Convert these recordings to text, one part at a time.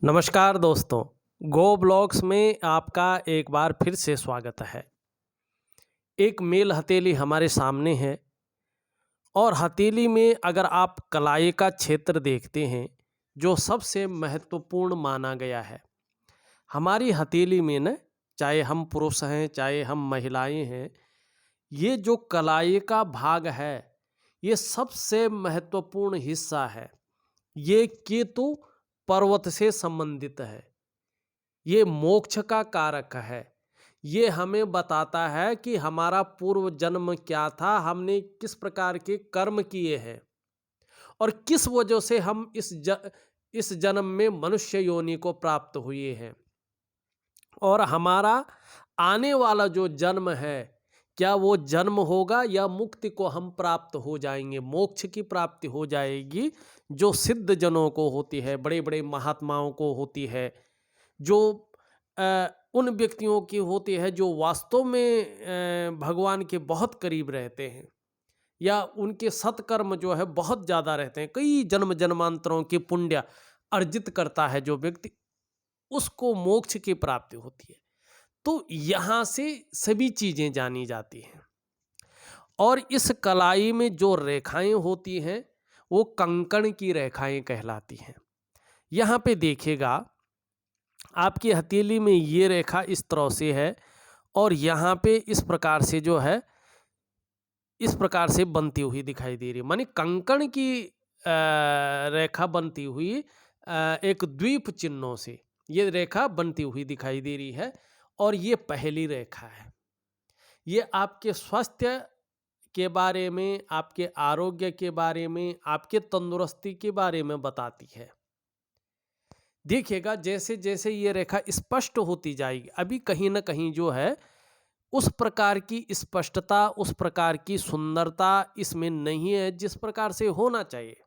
नमस्कार दोस्तों, go blogs में आपका एक बार फिर से स्वागत है। एक मेल हथेली हमारे सामने है और हथेली में अगर आप कलाई का क्षेत्र देखते हैं, जो सबसे महत्वपूर्ण माना गया है। हमारी हथेली में न, चाहे हम पुरुष हैं, चाहे हम महिलाएं हैं, ये जो कलाई का भाग है, ये सबसे महत्वपूर्ण हिस्सा है। ये केतु पर्वत से संबंधित है। ये मोक्ष का कारक है। ये हमें बताता है कि हमारा पूर्व जन्म क्या था, हमने किस प्रकार के कर्म किए हैं और किस वजह से हम इस जन्म में मनुष्य योनि को प्राप्त हुए हैं। और हमारा आने वाला जो जन्म है, क्या वो जन्म होगा या मुक्ति को हम प्राप्त हो जाएंगे, मोक्ष की प्राप्ति हो जाएगी, जो सिद्ध जनों को होती है, बड़े बड़े महात्माओं को होती है, जो उन व्यक्तियों की होती है जो वास्तव में भगवान के बहुत करीब रहते हैं, या उनके सत्कर्म जो है बहुत ज़्यादा रहते हैं। कई जन्म जन्मांतरों की पुण्य अर्जित करता है जो व्यक्ति, उसको मोक्ष की प्राप्ति होती है। तो यहाँ से सभी चीज़ें जानी जाती हैं। और इस कलाई में जो रेखाएं होती हैं, वो कंकण की रेखाएं कहलाती हैं। यहाँ पे देखिएगा, आपकी हथेली में ये रेखा इस तरह से है और यहाँ पे इस प्रकार से जो है, इस प्रकार से बनती हुई दिखाई दे रही है। मानी कंकण की रेखा बनती हुई एक द्वीप चिन्हों से ये रेखा बनती हुई दिखाई दे रही है। और ये पहली रेखा है। ये आपके स्वास्थ्य के बारे में, आपके आरोग्य के बारे में, आपके तंदुरुस्ती के बारे में बताती है। देखिएगा, जैसे जैसे ये रेखा स्पष्ट होती जाएगी, अभी कहीं ना कहीं जो है उस प्रकार की स्पष्टता, उस प्रकार की सुंदरता इसमें नहीं है जिस प्रकार से होना चाहिए।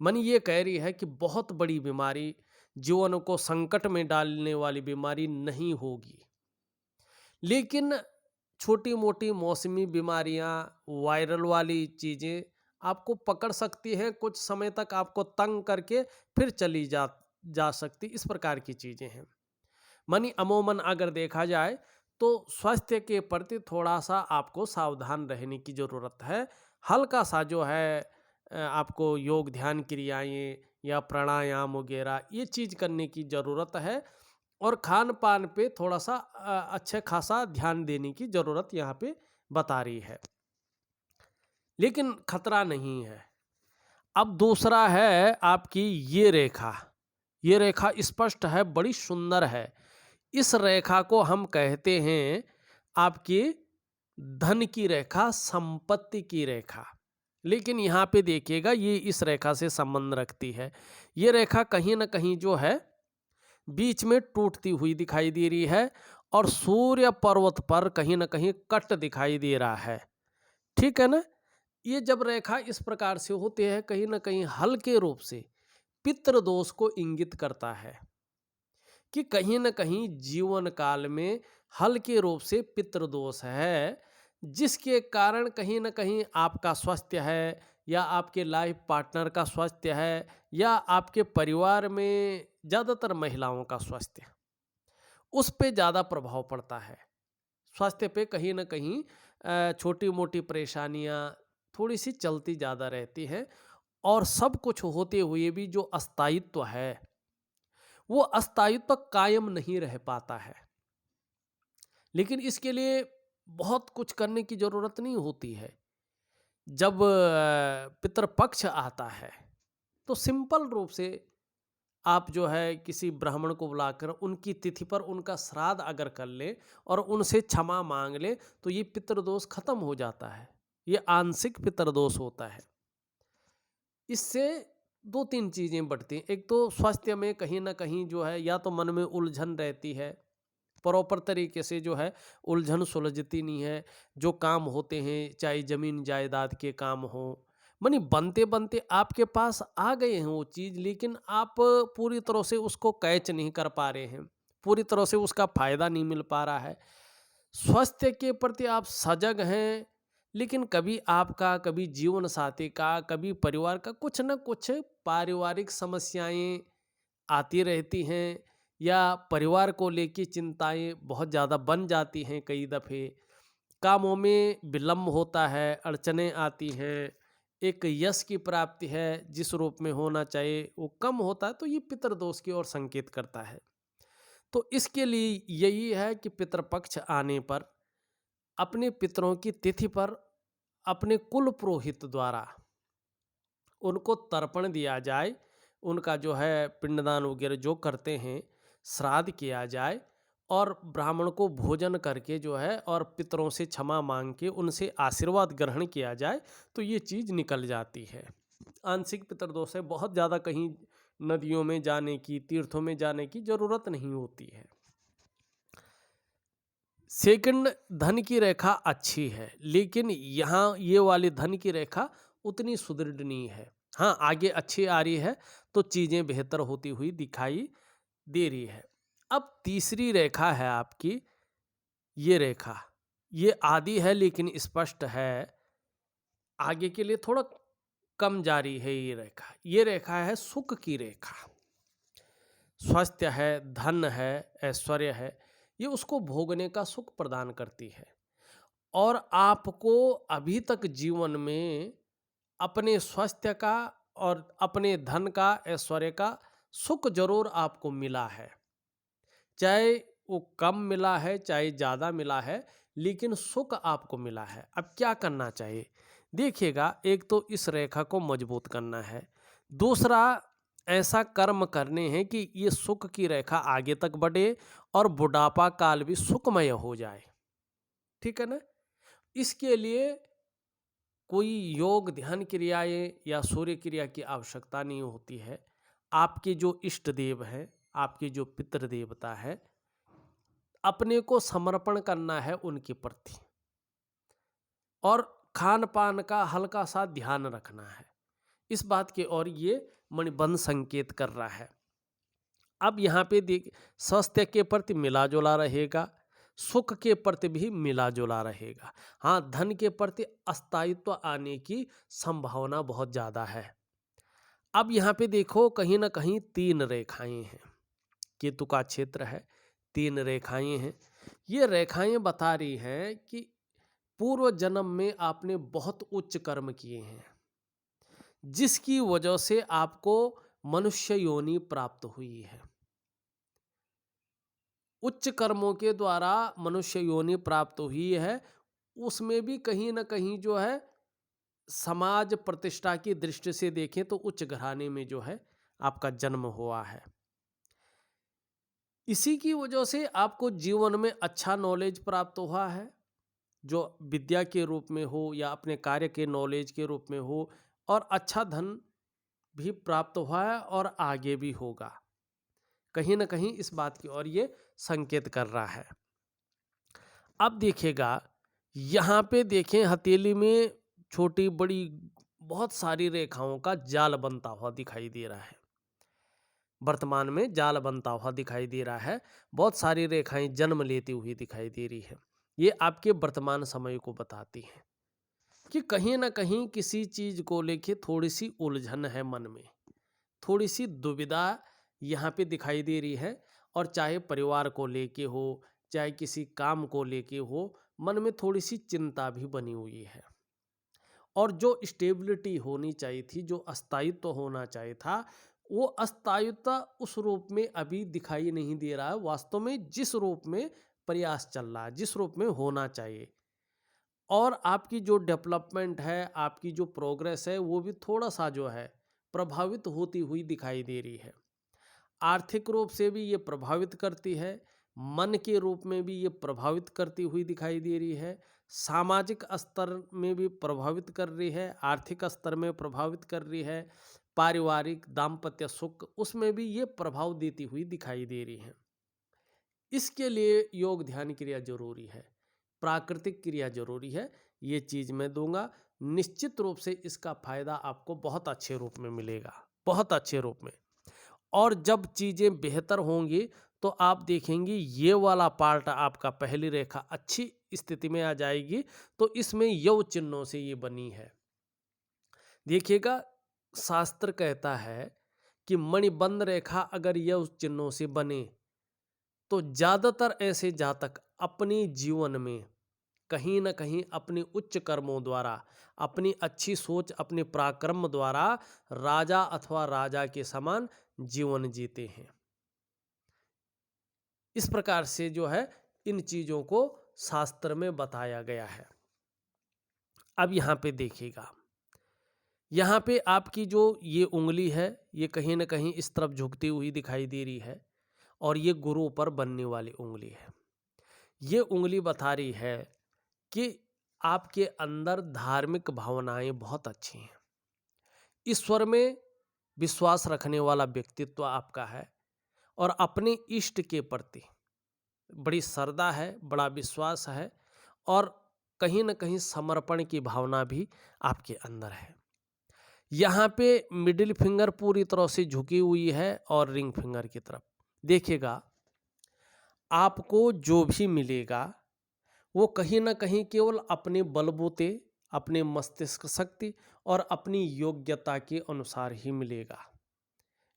मन ये कह रही है कि बहुत बड़ी बीमारी, जीवन को संकट में डालने वाली बीमारी नहीं होगी, लेकिन छोटी मोटी मौसमी बीमारियां, वायरल वाली चीज़ें आपको पकड़ सकती हैं, कुछ समय तक आपको तंग करके फिर चली जा सकती, इस प्रकार की चीज़ें हैं। मनी अमूमन अगर देखा जाए तो स्वास्थ्य के प्रति थोड़ा सा आपको सावधान रहने की ज़रूरत है। हल्का सा जो है आपको योग ध्यान क्रियाएं या प्राणायाम वगैरह ये चीज़ करने की ज़रूरत है। और खान पान पे थोड़ा सा अच्छे खासा ध्यान देने की ज़रूरत यहाँ पे बता रही है, लेकिन खतरा नहीं है। अब दूसरा है आपकी ये रेखा। ये रेखा स्पष्ट है, बड़ी सुंदर है। इस रेखा को हम कहते हैं आपकी धन की रेखा, संपत्ति की रेखा। लेकिन यहाँ पे देखिएगा, ये इस रेखा से संबंध रखती है। ये रेखा कहीं ना कहीं जो है बीच में टूटती हुई दिखाई दे रही है और सूर्य पर्वत पर कहीं ना कहीं कट दिखाई दे रहा है। ठीक है ना। ये जब रेखा इस प्रकार से होती है, कहीं ना कहीं हल्के रूप से पितृदोष को इंगित करता है कि कहीं ना कहीं जीवन काल में हल्के रूप से पितृदोष है, जिसके कारण कहीं ना कहीं आपका स्वास्थ्य है, या आपके लाइफ पार्टनर का स्वास्थ्य है, या आपके परिवार में ज़्यादातर महिलाओं का स्वास्थ्य, उस पे ज़्यादा प्रभाव पड़ता है। स्वास्थ्य पे कहीं ना कहीं छोटी मोटी परेशानियां थोड़ी सी चलती ज़्यादा रहती हैं। और सब कुछ होते हुए भी जो अस्थायित्व है, वो अस्थायित्व कायम नहीं रह पाता है। लेकिन इसके लिए बहुत कुछ करने की ज़रूरत नहीं होती है। जब पितृपक्ष आता है तो सिंपल रूप से आप जो है किसी ब्राह्मण को बुलाकर उनकी तिथि पर उनका श्राद्ध अगर कर ले और उनसे क्षमा मांग ले, तो ये पितृदोष खत्म हो जाता है। ये आंशिक पितृदोष होता है। इससे दो तीन चीज़ें बढ़ती हैं। एक तो स्वास्थ्य में कहीं ना कहीं जो है, या तो मन में उलझन रहती है, प्रॉपर तरीके से जो है उलझन सुलझती नहीं है। जो काम होते हैं, चाहे ज़मीन जायदाद के काम हो, मनी बनते बनते आपके पास आ गए हैं वो चीज़, लेकिन आप पूरी तरह से उसको कैच नहीं कर पा रहे हैं, पूरी तरह से उसका फायदा नहीं मिल पा रहा है। स्वास्थ्य के प्रति आप सजग हैं, लेकिन कभी आपका, कभी जीवन साथी का, कभी परिवार का कुछ न कुछ पारिवारिक समस्याएं आती रहती हैं, या परिवार को लेके चिंताएं बहुत ज़्यादा बन जाती हैं, कई दफ़े कामों में विलम्ब होता है, अड़चनें आती हैं, एक यश की प्राप्ति है जिस रूप में होना चाहिए वो कम होता है, तो ये पितृदोष की ओर संकेत करता है। तो इसके लिए यही है कि पितृपक्ष आने पर अपने पितरों की तिथि पर अपने कुल पुरोहित द्वारा उनको तर्पण दिया जाए, उनका जो है पिंडदान वगैरह जो करते हैं, श्राद्ध किया जाए, और ब्राह्मण को भोजन करके जो है और पितरों से क्षमा मांग के उनसे आशीर्वाद ग्रहण किया जाए, तो ये चीज़ निकल जाती है। आंशिक पितृदोष है, बहुत ज़्यादा कहीं नदियों में जाने की, तीर्थों में जाने की ज़रूरत नहीं होती है। सेकंड, धन की रेखा अच्छी है, लेकिन यहाँ ये वाली धन की रेखा उतनी सुदृढ़ नहीं है। हाँ, आगे अच्छी आ रही है तो चीज़ें बेहतर होती हुई दिखाई दे रही है। अब तीसरी रेखा है आपकी, ये रेखा, ये आदि है लेकिन स्पष्ट है, आगे के लिए थोड़ा कम जारी है ये रेखा। ये रेखा है सुख की रेखा। स्वास्थ्य है, धन है, ऐश्वर्य है, ये उसको भोगने का सुख प्रदान करती है। और आपको अभी तक जीवन में अपने स्वास्थ्य का और अपने धन का, ऐश्वर्य का सुख जरूर आपको मिला है, चाहे वो कम मिला है चाहे ज़्यादा मिला है, लेकिन सुख आपको मिला है। अब क्या करना चाहिए? देखिएगा, एक तो इस रेखा को मजबूत करना है, दूसरा ऐसा कर्म करने हैं कि ये सुख की रेखा आगे तक बढ़े और बुढ़ापा काल भी सुखमय हो जाए। ठीक है ना? इसके लिए कोई योग ध्यान क्रियाएं या सूर्य क्रिया की आवश्यकता नहीं होती है। आपके जो इष्ट देव हैं, आपके जो पितृ देवता है, अपने को समर्पण करना है उनके प्रति, और खान पान का हल्का सा ध्यान रखना है। इस बात की ओर ये मणिबंध संकेत कर रहा है। अब यहाँ पे देख, स्वास्थ्य के प्रति मिला जुला रहेगा, सुख के प्रति भी मिला जुला रहेगा। हाँ, धन के प्रति अस्थायित्व आने की संभावना बहुत ज़्यादा है। अब यहाँ पे देखो, कहीं ना कहीं 3 रेखाएं हैं, केतु का क्षेत्र है, 3 रेखाएं हैं। ये रेखाएं बता रही हैं कि पूर्व जन्म में आपने बहुत उच्च कर्म किए हैं, जिसकी वजह से आपको मनुष्य योनि प्राप्त हुई है। उच्च कर्मों के द्वारा मनुष्य योनि प्राप्त हुई है, उसमें भी कहीं ना कहीं जो है समाज प्रतिष्ठा की दृष्टि से देखें तो उच्च घराने में जो है आपका जन्म हुआ है। इसी की वजह से आपको जीवन में अच्छा नॉलेज प्राप्त हुआ है, जो विद्या के रूप में हो या अपने कार्य के नॉलेज के रूप में हो, और अच्छा धन भी प्राप्त हुआ है और आगे भी होगा। कहीं ना कहीं इस बात की ओर ये संकेत कर रहा है। अब देखिएगा, यहाँ पे देखें, हथेली में छोटी बड़ी बहुत सारी रेखाओं का जाल बनता हुआ दिखाई दे रहा है। वर्तमान में जाल बनता हुआ दिखाई दे रहा है, बहुत सारी रेखाएं जन्म लेती हुई दिखाई दे रही है। ये आपके वर्तमान समय को बताती हैं कि कहीं ना कहीं किसी चीज को लेके थोड़ी सी उलझन है मन में, थोड़ी सी दुविधा यहाँ पे दिखाई दे रही है। और चाहे परिवार को लेके हो, चाहे किसी काम को लेके हो, मन में थोड़ी सी चिंता भी बनी हुई है। और जो स्टेबिलिटी होनी चाहिए थी, जो अस्थायित्व होना चाहिए था, वो अस्थायित्व उस रूप में अभी दिखाई नहीं दे रहा है। वास्तव में जिस रूप में प्रयास चल रहा है, जिस रूप में होना चाहिए, और आपकी जो डेवलपमेंट है, आपकी जो प्रोग्रेस है, वो भी थोड़ा सा जो है प्रभावित होती हुई दिखाई दे रही है। आर्थिक रूप से भी ये प्रभावित करती है, मन के रूप में भी ये प्रभावित करती हुई दिखाई दे रही है, सामाजिक स्तर में भी प्रभावित कर रही है, आर्थिक स्तर में प्रभावित कर रही है, पारिवारिक दाम्पत्य सुख उसमें भी ये प्रभाव देती हुई दिखाई दे रही है। इसके लिए योग ध्यान क्रिया जरूरी है, प्राकृतिक क्रिया जरूरी है। ये चीज़ मैं दूंगा, निश्चित रूप से इसका फायदा आपको बहुत अच्छे रूप में मिलेगा, बहुत अच्छे रूप में। और जब चीज़ें बेहतर होंगी तो आप देखेंगे ये वाला पार्ट आपका, पहली रेखा अच्छी स्थिति में आ जाएगी, तो इसमें यव चिन्हों से ये बनी है। देखिएगा, शास्त्र कहता है कि मणिबंध रेखा अगर यह उस चिन्हों से बने तो ज़्यादातर ऐसे जातक अपने जीवन में कहीं न कहीं अपने उच्च कर्मों द्वारा, अपनी अच्छी सोच, अपने पराक्रम द्वारा राजा अथवा राजा के समान जीवन जीते हैं। इस प्रकार से जो है इन चीज़ों को शास्त्र में बताया गया है। अब यहाँ पे देखिएगा, यहाँ पे आपकी जो ये उंगली है ये कहीं न कहीं इस तरफ झुकती हुई दिखाई दे रही है और ये गुरु पर बनने वाली उंगली है। ये उंगली बता रही है कि आपके अंदर धार्मिक भावनाएं बहुत अच्छी हैं। ईश्वर में विश्वास रखने वाला व्यक्तित्व आपका है और अपने इष्ट के प्रति बड़ी श्रद्धा है, बड़ा विश्वास है और कहीं न कहीं समर्पण की भावना भी आपके अंदर है। यहाँ पे मिडिल फिंगर पूरी तरह से झुकी हुई है और रिंग फिंगर की तरफ देखिएगा, आपको जो भी मिलेगा वो कहीं ना कहीं केवल अपने बलबूते, अपने मस्तिष्क शक्ति और अपनी योग्यता के अनुसार ही मिलेगा।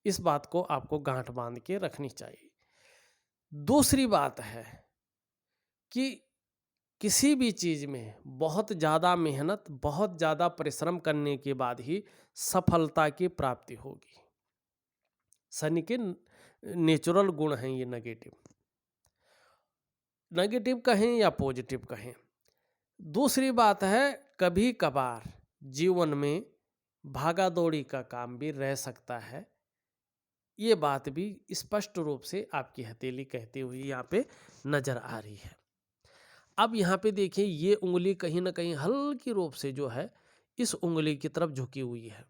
इस बात को आपको गांठ बांध के रखनी चाहिए। दूसरी बात है कि किसी भी चीज़ में बहुत ज़्यादा मेहनत, बहुत ज़्यादा परिश्रम करने के बाद ही सफलता की प्राप्ति होगी। शनि के नेचुरल गुण हैं ये, नेगेटिव कहें या पॉजिटिव कहें। दूसरी बात है, कभी कभार जीवन में भागा दौड़ी का काम भी रह सकता है। ये बात भी स्पष्ट रूप से आपकी हथेली कहती हुई यहाँ पे नजर आ रही है। अब यहाँ पे देखिए, ये उंगली कहीं ना कहीं हल्की रूप से जो है इस उंगली की तरफ झुकी हुई है।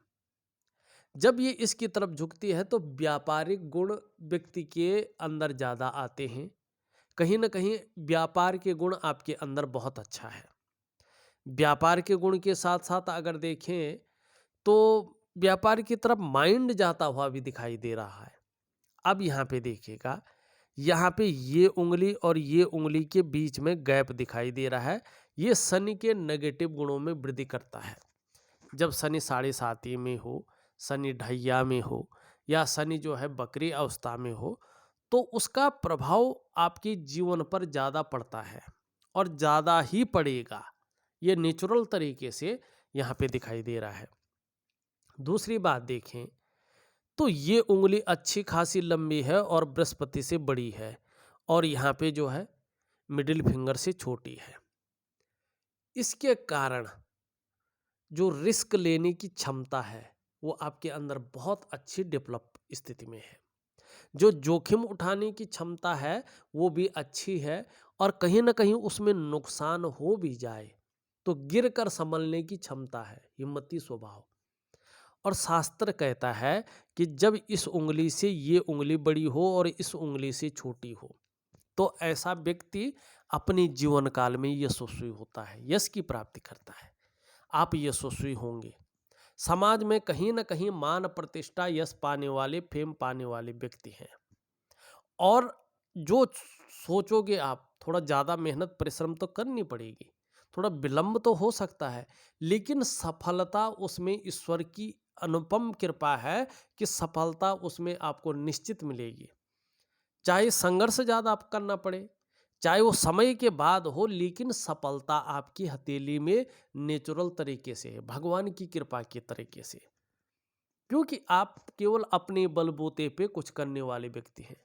जब ये इसकी तरफ झुकती है तो व्यापारिक गुण व्यक्ति के अंदर ज़्यादा आते हैं। कहीं ना कहीं व्यापार के गुण आपके अंदर बहुत अच्छा है। व्यापार के गुण के साथ साथ अगर देखें तो व्यापार की तरफ माइंड जाता हुआ भी दिखाई दे रहा है। अब यहाँ पे देखिएगा, यहाँ पे ये उंगली और ये उंगली के बीच में गैप दिखाई दे रहा है। ये शनि के नेगेटिव गुणों में वृद्धि करता है। जब शनि 7.5 में हो, शनि ढैया में हो या शनि जो है बकरी अवस्था में हो, तो उसका प्रभाव आपके जीवन पर ज़्यादा पड़ता है और ज़्यादा ही पड़ेगा। ये नेचुरल तरीके से यहाँ पे दिखाई दे रहा है। दूसरी बात देखें तो ये उंगली अच्छी खासी लंबी है और बृहस्पति से बड़ी है और यहाँ पे जो है मिडिल फिंगर से छोटी है। इसके कारण जो रिस्क लेने की क्षमता है वो आपके अंदर बहुत अच्छी डेवलप स्थिति में है। जो जोखिम उठाने की क्षमता है वो भी अच्छी है और कहीं ना कहीं उसमें नुकसान हो भी जाए तो गिर कर संभलने की क्षमता है, हिम्मती स्वभाव। और शास्त्र कहता है कि जब इस उंगली से ये उंगली बड़ी हो और इस उंगली से छोटी हो तो ऐसा व्यक्ति अपने जीवन काल में यशस्वी होता है, यश की प्राप्ति करता है। आप यशस्वी होंगे, समाज में कहीं ना कहीं मान प्रतिष्ठा, यश पाने वाले, फेम पाने वाले व्यक्ति हैं। और जो सोचोगे आप, थोड़ा ज़्यादा मेहनत परिश्रम तो करनी पड़ेगी, थोड़ा विलंब तो हो सकता है, लेकिन सफलता उसमें ईश्वर की अनुपम कृपा है कि सफलता उसमें आपको निश्चित मिलेगी। चाहे संघर्ष ज़्यादा आप करना पड़े, चाहे वो समय के बाद हो, लेकिन सफलता आपकी हथेली में नेचुरल तरीके से है, भगवान की कृपा के तरीके से। क्योंकि आप केवल अपने बलबूते पे कुछ करने वाले व्यक्ति हैं।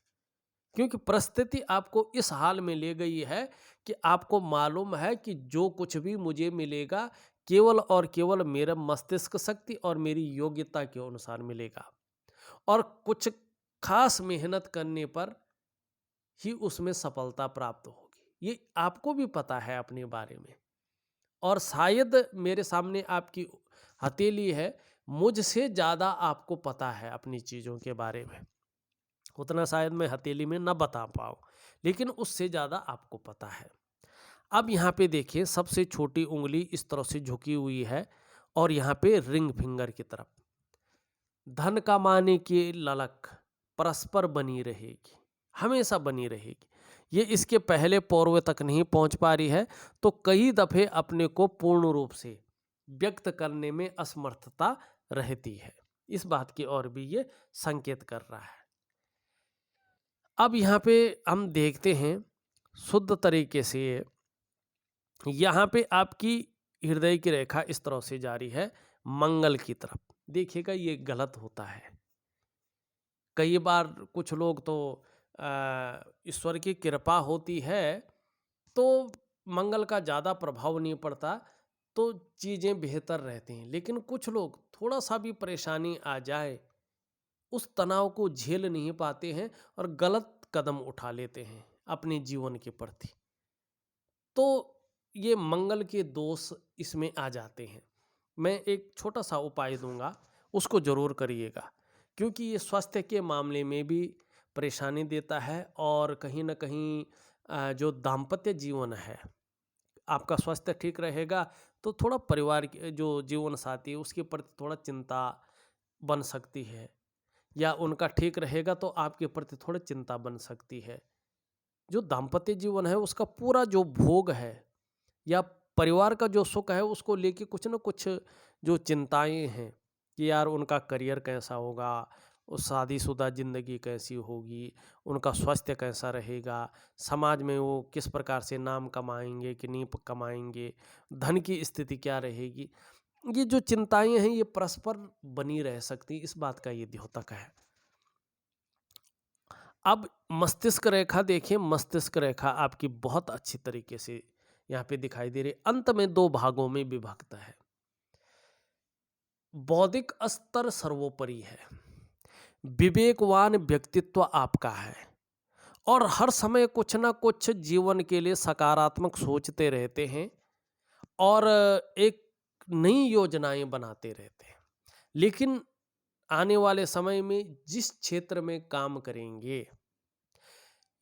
क्योंकि परिस्थिति आपको इस हाल में ले गई है कि आपको मालूम है कि जो कुछ भी मुझे मिलेगा केवल और केवल मेरा मस्तिष्क शक्ति और मेरी योग्यता के अनुसार मिलेगा और कुछ खास मेहनत करने पर ही उसमें सफलता प्राप्त होगी। ये आपको भी पता है अपने बारे में और शायद मेरे सामने आपकी हथेली है, मुझसे ज़्यादा आपको पता है अपनी चीज़ों के बारे में। उतना शायद मैं हथेली में ना बता पाऊँ, लेकिन उससे ज़्यादा आपको पता है। अब यहाँ पे देखिए, सबसे छोटी उंगली इस तरह से झुकी हुई है और यहाँ पे रिंग फिंगर की तरफ धन कमाने की ललक परस्पर बनी रहेगी, हमेशा बनी रहेगी। ये इसके पहले पौरवे तक नहीं पहुँच पा रही है तो कई दफ़े अपने को पूर्ण रूप से व्यक्त करने में असमर्थता रहती है। इस बात की ओर भी ये संकेत कर रहा है। अब यहाँ पे हम देखते हैं शुद्ध तरीके से, यहाँ पे आपकी हृदय की रेखा इस तरह से जारी है मंगल की तरफ। देखिएगा ये गलत होता है। कई बार कुछ लोग तो ईश्वर की कृपा होती है तो मंगल का ज़्यादा प्रभाव नहीं पड़ता, तो चीज़ें बेहतर रहती हैं। लेकिन कुछ लोग थोड़ा सा भी परेशानी आ जाए, उस तनाव को झेल नहीं पाते हैं और गलत कदम उठा लेते हैं अपने जीवन के प्रति। तो ये मंगल के दोष इसमें आ जाते हैं। मैं एक छोटा सा उपाय दूंगा, उसको ज़रूर करिएगा, क्योंकि ये स्वास्थ्य के मामले में भी परेशानी देता है और कहीं ना कहीं जो दाम्पत्य जीवन है, आपका स्वास्थ्य ठीक रहेगा तो थोड़ा परिवार के जो जीवन साथी है उसके प्रति थोड़ा चिंता बन सकती है, या उनका ठीक रहेगा तो आपके प्रति थोड़ी चिंता बन सकती है। जो दाम्पत्य जीवन है उसका पूरा जो भोग है या परिवार का जो सुख है उसको लेके कुछ ना कुछ जो चिंताएं हैं कि यार उनका करियर कैसा होगा, उस शादीशुदा ज़िंदगी कैसी होगी, उनका स्वास्थ्य कैसा रहेगा, समाज में वो किस प्रकार से नाम कमाएंगे कि नहीं कमाएंगे, धन की स्थिति क्या रहेगी। ये जो चिंताएं हैं ये परस्पर बनी रह सकती, इस बात का ये द्योतक है। अब मस्तिष्क रेखा देखिए, मस्तिष्क रेखा आपकी बहुत अच्छी तरीके से यहाँ पे दिखाई दे रही, अंत में दो भागों में विभक्त है। बौद्धिक स्तर सर्वोपरि है, विवेकवान व्यक्तित्व आपका है और हर समय कुछ ना कुछ जीवन के लिए सकारात्मक सोचते रहते हैं और एक नई योजनाएं बनाते रहते हैं। लेकिन आने वाले समय में जिस क्षेत्र में काम करेंगे,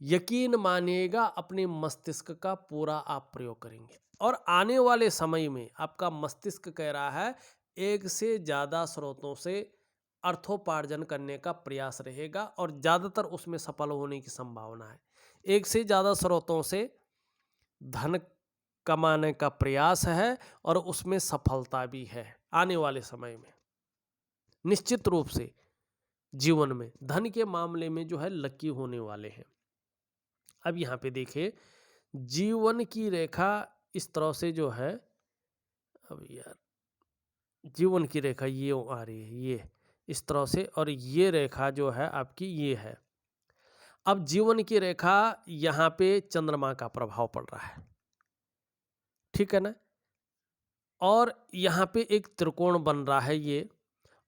यकीन मानिएगा अपने मस्तिष्क का पूरा आप प्रयोग करेंगे और आने वाले समय में आपका मस्तिष्क कह रहा है एक से ज़्यादा स्रोतों से अर्थोपार्जन करने का प्रयास रहेगा और ज़्यादातर उसमें सफल होने की संभावना है। एक से ज़्यादा स्रोतों से धन कमाने का प्रयास है और उसमें सफलता भी है आने वाले समय में। निश्चित रूप से जीवन में धन के मामले में जो है लकी होने वाले हैं। अब यहाँ पे देखिए जीवन की रेखा इस तरह से जो है, अब यार जीवन की रेखा ये आ रही है, ये इस तरह से, और ये रेखा जो है आपकी ये है। अब जीवन की रेखा यहाँ पे चंद्रमा का प्रभाव पड़ रहा है, ठीक है ना, और यहाँ पे एक त्रिकोण बन रहा है ये,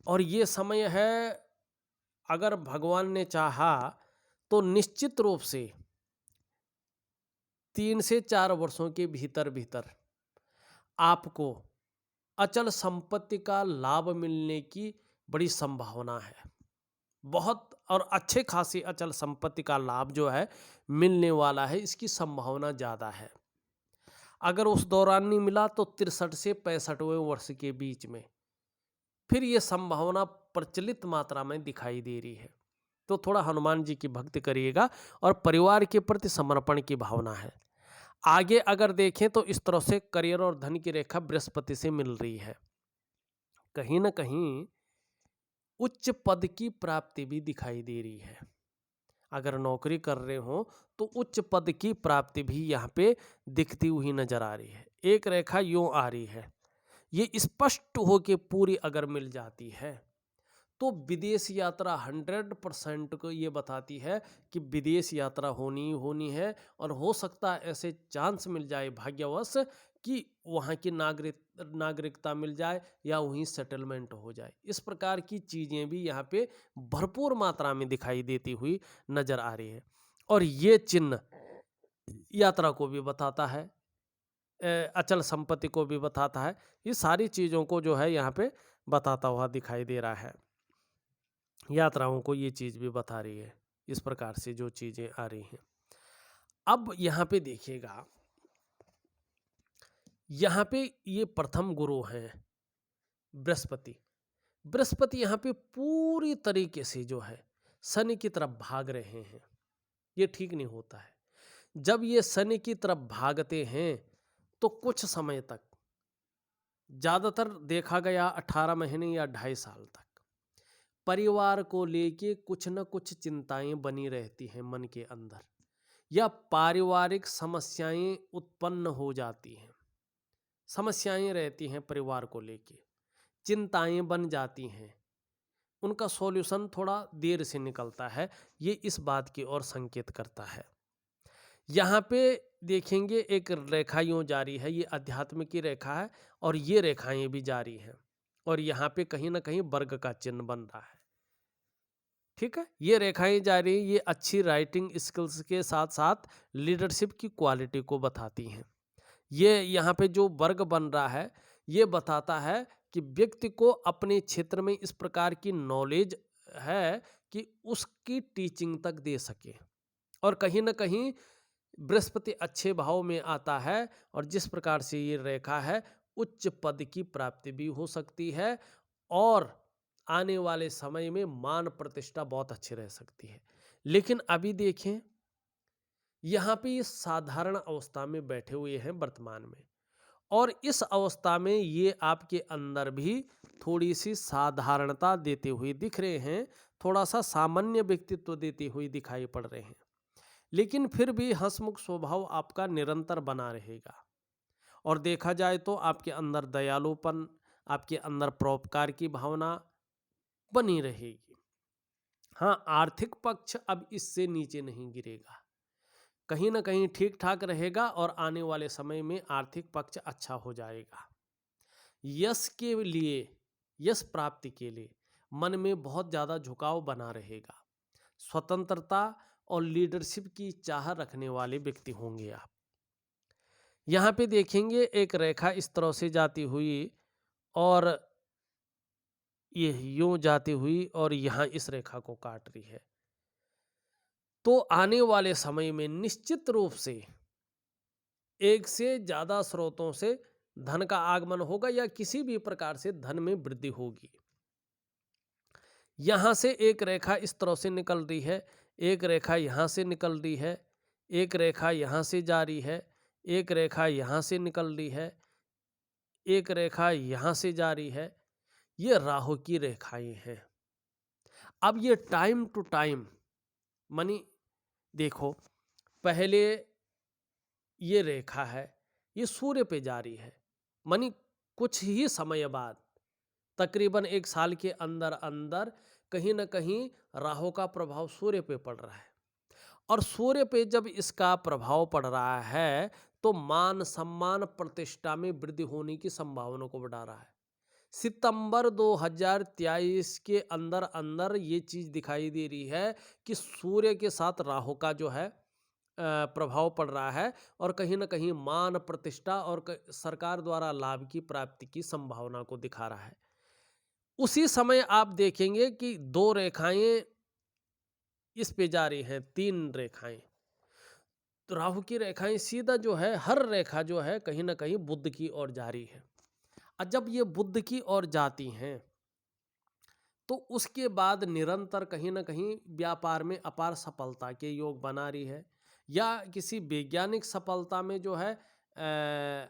और ये समय है अगर भगवान ने चाहा तो निश्चित रूप से 3 से 4 वर्षों के भीतर भीतर आपको अचल संपत्ति का लाभ मिलने की बड़ी संभावना है। बहुत और अच्छे खासी अचल संपत्ति का लाभ जो है मिलने वाला है, इसकी संभावना ज़्यादा है। अगर उस दौरान नहीं मिला तो 63 से 65वें वर्ष के बीच में फिर ये संभावना प्रचलित मात्रा में दिखाई दे रही है। तो थोड़ा हनुमान जी की भक्ति करिएगा और परिवार के प्रति समर्पण की भावना है। आगे अगर देखें तो इस तरह से करियर और धन की रेखा बृहस्पति से मिल रही है। कहीं ना कहीं उच्च पद की प्राप्ति भी दिखाई दे रही है। अगर नौकरी कर रहे हो तो उच्च पद की प्राप्ति भी यहाँ पे दिखती हुई नजर आ रही है। एक रेखा यूं आ रही है, ये स्पष्ट हो के पूरी अगर मिल जाती है तो विदेश यात्रा 100% को ये बताती है कि विदेश यात्रा होनी ही होनी है, और हो सकता है ऐसे चांस मिल जाए भाग्यवश कि वहाँ की नागरिकता मिल जाए या वहीं सेटलमेंट हो जाए। इस प्रकार की चीज़ें भी यहाँ पे भरपूर मात्रा में दिखाई देती हुई नजर आ रही है, और ये चिन्ह यात्रा को भी बताता है, अचल संपत्ति को भी बताता है। ये सारी चीज़ों को जो है यहाँ पे बताता हुआ दिखाई दे रहा है। यात्राओं को ये चीज़ भी बता रही है। इस प्रकार से जो चीज़ें आ रही हैं। अब यहाँ पे देखिएगा, यहाँ पे ये प्रथम गुरु हैं बृहस्पति। बृहस्पति यहाँ पे पूरी तरीके से जो है शनि की तरफ भाग रहे हैं। ये ठीक नहीं होता है। जब ये शनि की तरफ भागते हैं तो कुछ समय तक, ज़्यादातर देखा गया 18 महीने या 2.5 साल तक, परिवार को लेके कुछ न कुछ चिंताएं बनी रहती हैं मन के अंदर, या पारिवारिक समस्याएं उत्पन्न हो जाती हैं। समस्याएं रहती हैं परिवार को लेके, चिंताएं बन जाती हैं, उनका सॉल्यूशन थोड़ा देर से निकलता है। ये इस बात की ओर संकेत करता है। यहाँ पे देखेंगे एक रेखा यूं जारी है, ये अध्यात्म की रेखा है और ये रेखाएं भी जारी हैं, और यहाँ पे कहीं ना कहीं वर्ग का चिन्ह बन रहा है। ठीक है, ये रेखाएं जारी, ये अच्छी राइटिंग स्किल्स के साथ साथ लीडरशिप की क्वालिटी को बताती हैं। ये यहाँ पे जो वर्ग बन रहा है, ये बताता है कि व्यक्ति को अपने क्षेत्र में इस प्रकार की नॉलेज है कि उसकी टीचिंग तक दे सके। और कहीं ना कहीं बृहस्पति अच्छे भाव में आता है, और जिस प्रकार से ये रेखा है, उच्च पद की प्राप्ति भी हो सकती है, और आने वाले समय में मान प्रतिष्ठा बहुत अच्छी रह सकती है। लेकिन अभी देखें, यहाँ पे ये साधारण अवस्था में बैठे हुए हैं वर्तमान में, और इस अवस्था में ये आपके अंदर भी थोड़ी सी साधारणता देते हुए दिख रहे हैं, थोड़ा सा सामान्य व्यक्तित्व देते हुए दिखाई पड़ रहे हैं। लेकिन फिर भी हंसमुख स्वभाव आपका निरंतर बना रहेगा, और देखा जाए तो आपके अंदर दयालुपन, आपके अंदर परोपकार की भावना बनी रहेगी। हाँ, आर्थिक पक्ष अब इससे नीचे नहीं गिरेगा, कहीं ना कहीं ठीक ठाक रहेगा, और आने वाले समय में आर्थिक पक्ष अच्छा हो जाएगा। यश के लिए, यश प्राप्ति के लिए मन में बहुत ज़्यादा झुकाव बना रहेगा। स्वतंत्रता और लीडरशिप की चाह रखने वाले व्यक्ति होंगे आप। यहाँ पे देखेंगे एक रेखा इस तरह से जाती हुई, और ये यूं जाती हुई, और यहाँ इस रेखा को काट रही है। तो आने वाले समय में निश्चित रूप से एक से ज़्यादा स्रोतों से धन का आगमन होगा, या किसी भी प्रकार से धन में वृद्धि होगी। यहाँ से एक रेखा इस तरह से निकल रही है, एक रेखा यहाँ से निकल रही है, एक रेखा यहाँ से जा रही है, एक रेखा यहाँ से निकल रही है, एक रेखा यहाँ से जा रही है। ये राहु की रेखाएं हैं। अब ये टाइम टू टाइम, मानी देखो, पहले ये रेखा है, ये सूर्य पे जा रही है, मानी कुछ ही समय बाद, तकरीबन 1 साल के अंदर अंदर कहीं ना कहीं राहु का प्रभाव सूर्य पे पड़ रहा है, और सूर्य पे जब इसका प्रभाव पड़ रहा है तो मान सम्मान प्रतिष्ठा में वृद्धि होने की संभावना को बढ़ा रहा है। सितंबर 2023 के अंदर अंदर ये चीज दिखाई दे रही है कि सूर्य के साथ राहु का जो है प्रभाव पड़ रहा है, और कहीं ना कहीं मान प्रतिष्ठा और सरकार द्वारा लाभ की प्राप्ति की संभावना को दिखा रहा है। उसी समय आप देखेंगे कि 2 रेखाएं इस पे जा रही हैं, 3 रेखाएं। तो राहु की रेखाएं सीधा जो है, हर रेखा जो है कहीं ना कहीं बुध की ओर जा रही है। और जब ये बुध की ओर जाती हैं तो उसके बाद निरंतर कहीं ना कहीं व्यापार में अपार सफलता के योग बना रही है, या किसी वैज्ञानिक सफलता में जो है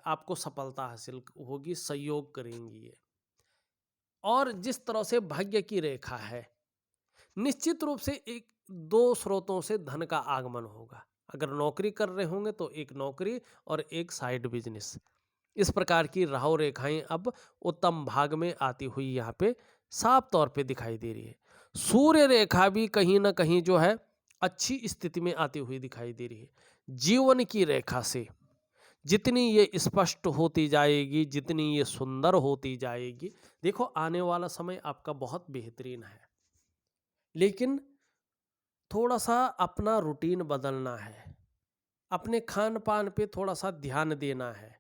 आपको सफलता हासिल होगी, सहयोग करेंगी ये। और जिस तरह से भाग्य की रेखा है, निश्चित रूप से 1-2 स्रोतों से धन का आगमन होगा। अगर नौकरी कर रहे होंगे तो एक नौकरी और एक साइड बिजनेस, इस प्रकार की राहु रेखाएं अब उत्तम भाग में आती हुई यहाँ पे साफ तौर पे दिखाई दे रही है। सूर्य रेखा भी कहीं ना कहीं जो है अच्छी स्थिति में आती हुई दिखाई दे रही है। जीवन की रेखा से जितनी ये स्पष्ट होती जाएगी, जितनी ये सुंदर होती जाएगी, देखो आने वाला समय आपका बहुत बेहतरीन है, लेकिन थोड़ा सा अपना रूटीन बदलना है, अपने खान पान पे थोड़ा सा ध्यान देना है,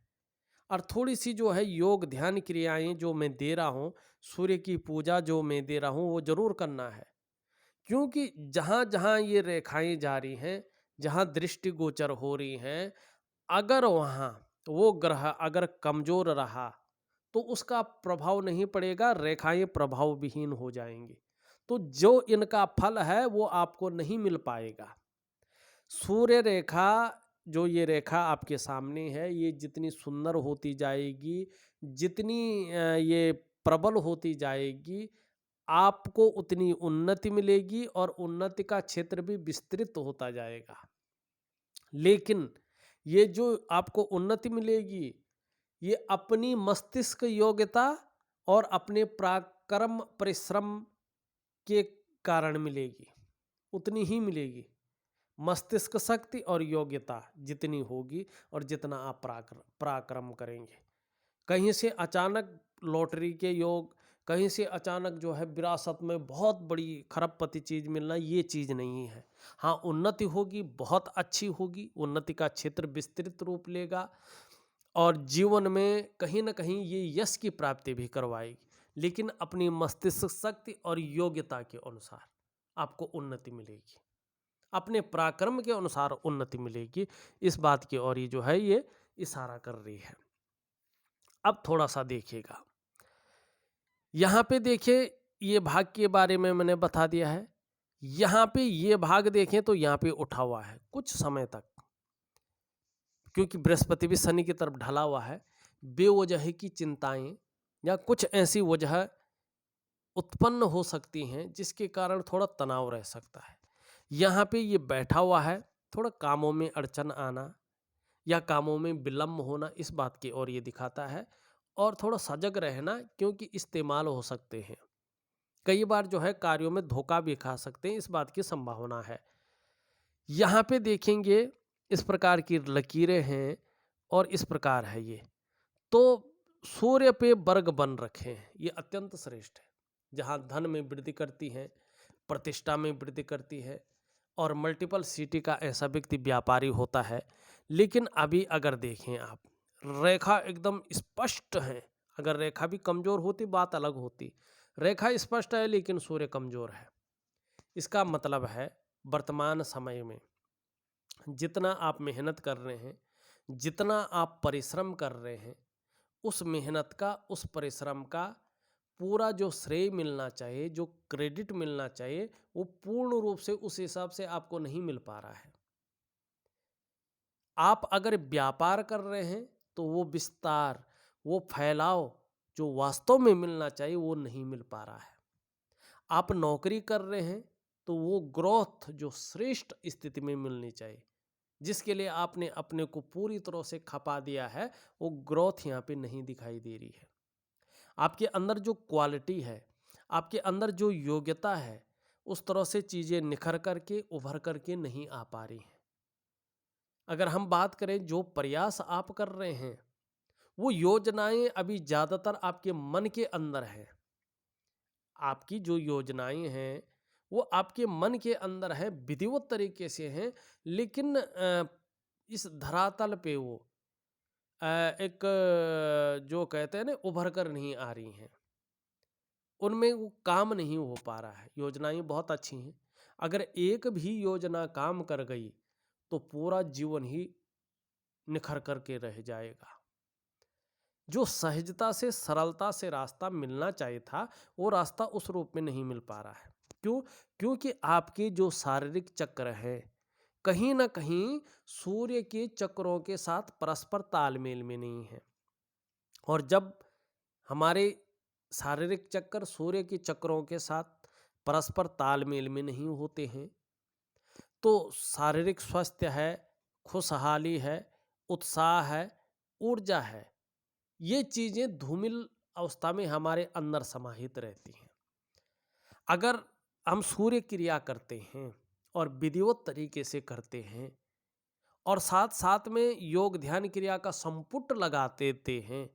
और थोड़ी सी जो है योग ध्यान क्रियाएं जो मैं दे रहा हूँ, सूर्य की पूजा जो मैं दे रहा हूँ, वो जरूर करना है। क्योंकि जहाँ जहाँ ये रेखाएं जा रही हैं, जहाँ दृष्टि गोचर हो रही हैं, अगर वहाँ वो ग्रह अगर कमजोर रहा तो उसका प्रभाव नहीं पड़ेगा, रेखाएं प्रभाव विहीन हो जाएंगी, तो जो इनका फल है वो आपको नहीं मिल पाएगा। सूर्य रेखा, जो ये रेखा आपके सामने है, ये जितनी सुंदर होती जाएगी, जितनी ये प्रबल होती जाएगी, आपको उतनी उन्नति मिलेगी और उन्नति का क्षेत्र भी विस्तृत होता जाएगा। लेकिन ये जो आपको उन्नति मिलेगी, ये अपनी मस्तिष्क योग्यता और अपने पराक्रम परिश्रम के कारण मिलेगी, उतनी ही मिलेगी। मस्तिष्क शक्ति और योग्यता जितनी होगी और जितना आप पराक्रम करेंगे। कहीं से अचानक लॉटरी के योग, कहीं से अचानक जो है विरासत में बहुत बड़ी खरबपति चीज़ मिलना, ये चीज़ नहीं है। हाँ, उन्नति होगी, बहुत अच्छी होगी, उन्नति का क्षेत्र विस्तृत रूप लेगा और जीवन में कहीं ना कहीं ये यश की प्राप्ति भी करवाएगी, लेकिन अपनी मस्तिष्क शक्ति और योग्यता के अनुसार आपको उन्नति मिलेगी, अपने पराक्रम के अनुसार उन्नति मिलेगी। इस बात की ओर ये जो है ये इशारा कर रही है। अब थोड़ा सा देखिएगा, यहाँ पे देखिए ये भाग के बारे में मैंने बता दिया है। यहाँ पे ये भाग देखें तो यहाँ पे उठा हुआ है कुछ समय तक, क्योंकि बृहस्पति भी शनि की तरफ ढला हुआ है। बेवजह की चिंताएं या कुछ ऐसी वजह उत्पन्न हो सकती हैं जिसके कारण थोड़ा तनाव रह सकता है। यहाँ पे ये बैठा हुआ है, थोड़ा कामों में अड़चन आना या कामों में विलम्ब होना, इस बात की ओर ये दिखाता है। और थोड़ा सजग रहना, क्योंकि इस्तेमाल हो सकते हैं। कई बार जो है कार्यों में धोखा भी खा सकते हैं, इस बात की संभावना है। यहाँ पे देखेंगे इस प्रकार की लकीरें हैं और इस प्रकार है ये। तो सूर्य पे वर्ग बन रखे हैं, ये अत्यंत श्रेष्ठ है। जहाँ धन में वृद्धि करती है, प्रतिष्ठा में वृद्धि करती है और मल्टीपल सिटी का ऐसा व्यक्ति व्यापारी होता है। लेकिन अभी अगर देखें आप, रेखा एकदम स्पष्ट है। अगर रेखा भी कमजोर होती बात अलग होती। रेखा स्पष्ट है लेकिन सूर्य कमजोर है। इसका मतलब है वर्तमान समय में जितना आप मेहनत कर रहे हैं, जितना आप परिश्रम कर रहे हैं, उस मेहनत का, उस परिश्रम का पूरा जो श्रेय मिलना चाहिए, जो क्रेडिट मिलना चाहिए, वो पूर्ण रूप से उस हिसाब से आपको नहीं मिल पा रहा है। आप अगर व्यापार कर रहे हैं तो वो विस्तार, वो फैलाव जो वास्तव में मिलना चाहिए वो नहीं मिल पा रहा है। आप नौकरी कर रहे हैं तो वो ग्रोथ जो श्रेष्ठ स्थिति में मिलनी चाहिए, जिसके लिए आपने अपने को पूरी तरह से खपा दिया है, वो ग्रोथ यहाँ पे नहीं दिखाई दे रही है। आपके अंदर जो क्वालिटी है, आपके अंदर जो योग्यता है, उस तरह से चीज़ें निखर करके उभर करके नहीं आ पा रही हैं। अगर हम बात करें जो प्रयास आप कर रहे हैं, वो योजनाएं अभी ज़्यादातर आपके मन के अंदर हैं। आपकी जो योजनाएं हैं वो आपके मन के अंदर है, विधिवत तरीके से हैं, लेकिन इस धरातल पे वो एक जो कहते हैं ना उभर कर नहीं आ रही हैं, उनमें वो काम नहीं हो पा रहा है। योजनाएं बहुत अच्छी हैं, अगर एक भी योजना काम कर गई तो पूरा जीवन ही निखर करके रह जाएगा। जो सहजता से, सरलता से रास्ता मिलना चाहिए था, वो रास्ता उस रूप में नहीं मिल पा रहा है। क्यों? क्योंकि आपके जो शारीरिक चक्र हैं, कहीं ना कहीं सूर्य के चक्रों के साथ परस्पर तालमेल में नहीं है। और जब हमारे शारीरिक चक्र सूर्य के चक्रों के साथ परस्पर तालमेल में नहीं होते हैं, तो शारीरिक स्वास्थ्य है, खुशहाली है, उत्साह है, ऊर्जा है, ये चीज़ें धूमिल अवस्था में हमारे अंदर समाहित रहती हैं। अगर हम सूर्य क्रिया करते हैं और विधिवत तरीके से करते हैं और साथ साथ में योग ध्यान क्रिया का संपुट लगा देते हैं,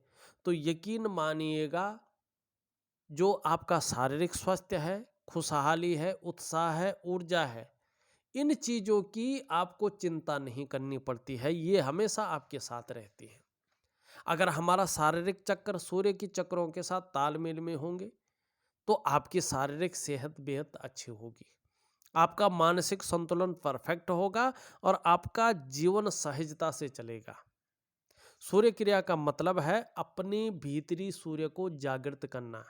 तो यकीन मानिएगा जो आपका शारीरिक स्वास्थ्य है, खुशहाली है, उत्साह है, ऊर्जा है, इन चीज़ों की आपको चिंता नहीं करनी पड़ती है, ये हमेशा आपके साथ रहती है। अगर हमारा शारीरिक चक्र सूर्य के चक्रों के साथ तालमेल में होंगे तो आपकी शारीरिक सेहत बेहद अच्छी होगी, आपका मानसिक संतुलन परफेक्ट होगा और आपका जीवन सहजता से चलेगा। सूर्य क्रिया का मतलब है अपने भीतरी सूर्य को जागृत करना,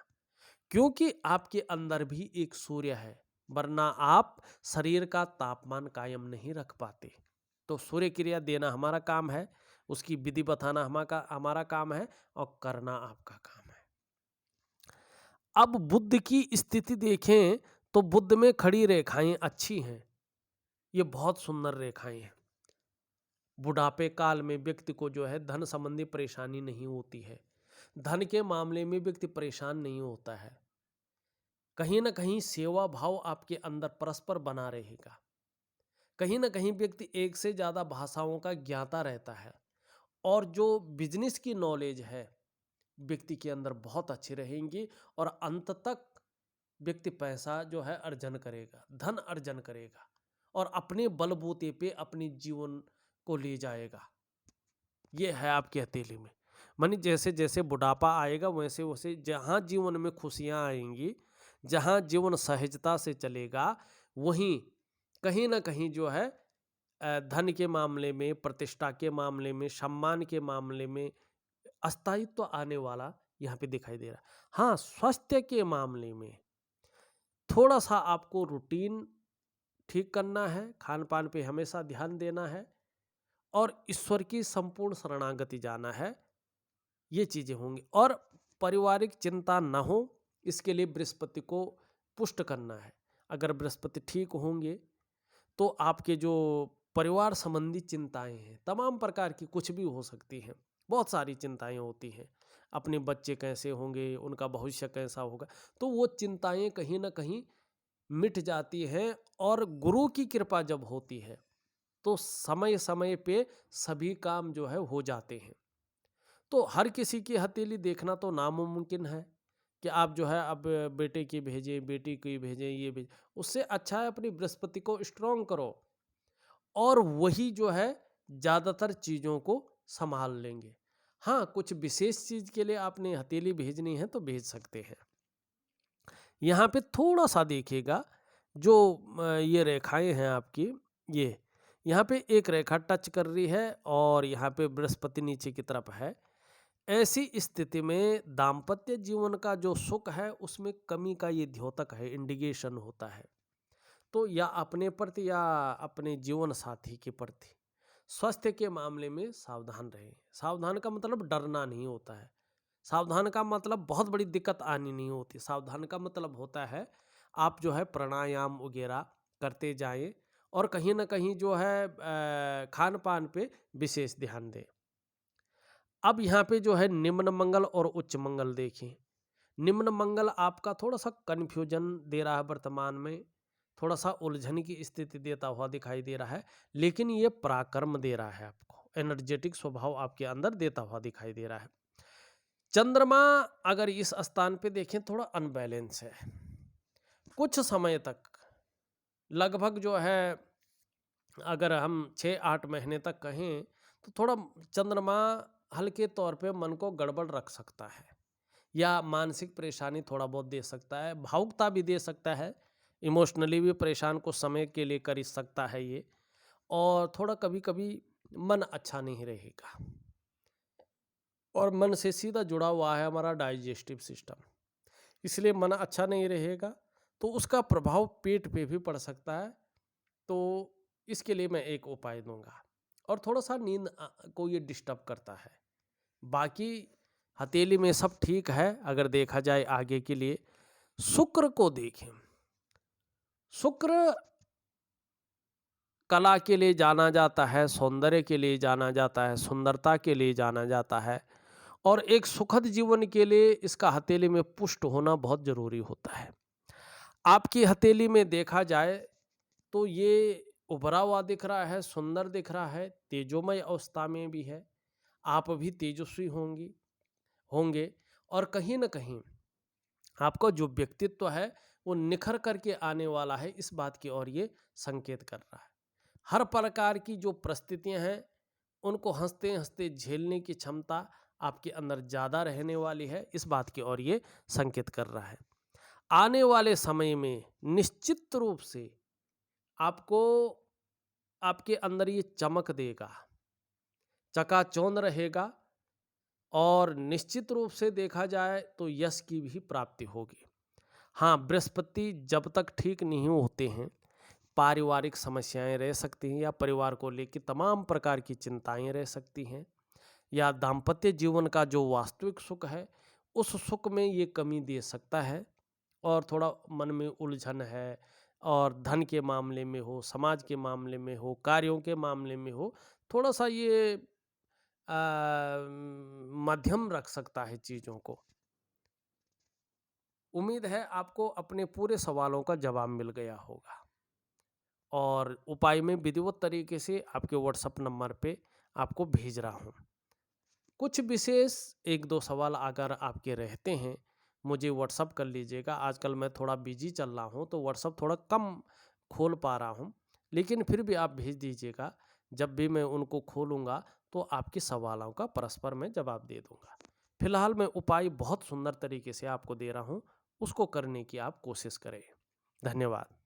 क्योंकि आपके अंदर भी एक सूर्य है, वरना आप शरीर का तापमान कायम नहीं रख पाते। तो सूर्य क्रिया देना हमारा काम है, उसकी विधि बताना हमारा काम है और करना आपका काम है। अब बुध की स्थिति देखें तो बुध में खड़ी रेखाएं अच्छी हैं, ये बहुत सुंदर रेखाएं हैं। बुढ़ापे काल में व्यक्ति को जो है धन संबंधी परेशानी नहीं होती है, धन के मामले में व्यक्ति परेशान नहीं होता है। कहीं ना कहीं सेवा भाव आपके अंदर परस्पर बना रहेगा। कहीं ना कहीं व्यक्ति एक से ज़्यादा भाषाओं का ज्ञाता रहता है, और जो बिजनेस की नॉलेज है व्यक्ति के अंदर बहुत अच्छी रहेंगी, और अंत तक व्यक्ति पैसा जो है अर्जन करेगा, धन अर्जन करेगा, और अपने बलबूते पे अपने जीवन को ले जाएगा। ये है आपकी हथेली में। मानी जैसे जैसे बुढ़ापा आएगा वैसे वैसे जहाँ जीवन में खुशियाँ आएंगी, जहाँ जीवन सहजता से चलेगा, वहीं कहीं ना कहीं जो है धन के मामले में, प्रतिष्ठा के मामले में, सम्मान के मामले में अस्थायित्व तो आने वाला यहाँ पे दिखाई दे रहा है। हाँ, स्वास्थ्य के मामले में थोड़ा सा आपको रूटीन ठीक करना है, खान पान पे हमेशा ध्यान देना है, और ईश्वर की संपूर्ण शरणागति जाना है। ये चीज़ें होंगी, और पारिवारिक चिंता न हो इसके लिए बृहस्पति को पुष्ट करना है। अगर बृहस्पति ठीक होंगे तो आपके जो परिवार संबंधी चिंताएं हैं, तमाम प्रकार की, कुछ भी हो सकती हैं, बहुत सारी चिंताएं होती हैं। अपने बच्चे कैसे होंगे, उनका भविष्य कैसा होगा, तो वो चिंताएं कहीं ना कहीं मिट जाती हैं। और गुरु की कृपा जब होती है तो समय समय पे सभी काम जो है हो जाते हैं। तो हर किसी की हथेली देखना तो नामुमकिन है कि आप जो है अब बेटे की भेजें, बेटी की भेजें, ये भेजें। उससे अच्छा है अपनी बृहस्पति को स्ट्रॉन्ग करो, और वही जो है ज़्यादातर चीज़ों को संभाल लेंगे। हाँ, कुछ विशेष चीज़ के लिए आपने हथेली भेजनी है तो भेज सकते हैं। यहाँ पे थोड़ा सा देखिएगा, जो ये रेखाएं हैं आपकी, ये यहाँ पे एक रेखा टच कर रही है, और यहाँ पे बृहस्पति नीचे की तरफ है। ऐसी स्थिति में दाम्पत्य जीवन का जो सुख है उसमें कमी का ये द्योतक है, इंडिकेशन होता है। तो या अपने प्रति या अपने जीवन साथी के प्रति स्वास्थ्य के मामले में सावधान रहें। सावधान का मतलब डरना नहीं होता है, सावधान का मतलब बहुत बड़ी दिक्कत आनी नहीं होती। सावधान का मतलब होता है आप जो है प्राणायाम वगैरह करते जाएं, और कहीं ना कहीं जो है खान पान पे विशेष ध्यान दें। अब यहाँ पे जो है निम्न मंगल और उच्च मंगल देखें। निम्न मंगल आपका थोड़ा सा कन्फ्यूजन दे रहा है, वर्तमान में थोड़ा सा उलझन की स्थिति देता हुआ दिखाई दे रहा है, लेकिन ये पराक्रम दे रहा है, आपको एनर्जेटिक स्वभाव आपके अंदर देता हुआ दिखाई दे रहा है। चंद्रमा अगर इस स्थान पे देखें थोड़ा अनबैलेंस है कुछ समय तक, लगभग जो है अगर हम 6-8 महीने तक कहें तो थोड़ा चंद्रमा हल्के तौर पे मन को गड़बड़ रख सकता है, या मानसिक परेशानी थोड़ा बहुत दे सकता है, भावुकता भी दे सकता है, इमोशनली भी परेशान कुछ समय के लिए कर सकता है ये। और थोड़ा कभी कभी मन अच्छा नहीं रहेगा, और मन से सीधा जुड़ा हुआ है हमारा डाइजेस्टिव सिस्टम, इसलिए मन अच्छा नहीं रहेगा, तो उसका प्रभाव पेट पे भी पड़ सकता है। तो इसके लिए मैं एक उपाय दूंगा, और थोड़ा सा नींद को ये डिस्टर्ब करता है। बाकी हथेली में सब ठीक है। अगर देखा जाए आगे के लिए, शुक्र को देखें, शुक्र कला के लिए जाना जाता है, सौंदर्य के लिए जाना जाता है, सुंदरता के लिए जाना जाता है, और एक सुखद जीवन के लिए इसका हथेली में पुष्ट होना बहुत जरूरी होता है। आपकी हथेली में देखा जाए तो ये उभरा हुआ दिख रहा है, सुंदर दिख रहा है, तेजोमय अवस्था में भी है, आप भी तेजस्वी होंगे, और कहीं ना कहीं आपका जो व्यक्तित्व है वो निखर करके आने वाला है, इस बात की ओर ये संकेत कर रहा है। हर प्रकार की जो परिस्थितियां हैं उनको हंसते हंसते झेलने की क्षमता आपके अंदर ज़्यादा रहने वाली है, इस बात की ओर ये संकेत कर रहा है। आने वाले समय में निश्चित रूप से आपको आपके अंदर ये चमक देगा, चकाचौंध रहेगा, और निश्चित रूप से देखा जाए तो यश की भी प्राप्ति होगी। हाँ, बृहस्पति जब तक ठीक नहीं होते हैं पारिवारिक समस्याएं रह सकती हैं, या परिवार को लेकर तमाम प्रकार की चिंताएं रह सकती हैं, या दाम्पत्य जीवन का जो वास्तविक सुख है उस सुख में ये कमी दे सकता है। और थोड़ा मन में उलझन है, और धन के मामले में हो, समाज के मामले में हो, कार्यों के मामले में हो, थोड़ा-सा ये मध्यम रख सकता है चीज़ों को। उम्मीद है आपको अपने पूरे सवालों का जवाब मिल गया होगा, और उपाय मैं विधिवत तरीके से आपके व्हाट्सएप नंबर पे आपको भेज रहा हूँ। कुछ विशेष 1-2 सवाल अगर आपके रहते हैं, मुझे व्हाट्सएप कर लीजिएगा। आजकल मैं थोड़ा बिज़ी चल रहा हूँ, तो व्हाट्सएप थोड़ा कम खोल पा रहा हूँ, लेकिन फिर भी आप भेज दीजिएगा। जब भी मैं उनको खोलूँगा, तो आपके सवालों का परस्पर मैं जवाब दे दूँगा। फिलहाल मैं उपाय बहुत सुंदर तरीके से आपको दे रहा हूँ, उसको करने की आप कोशिश करें। धन्यवाद।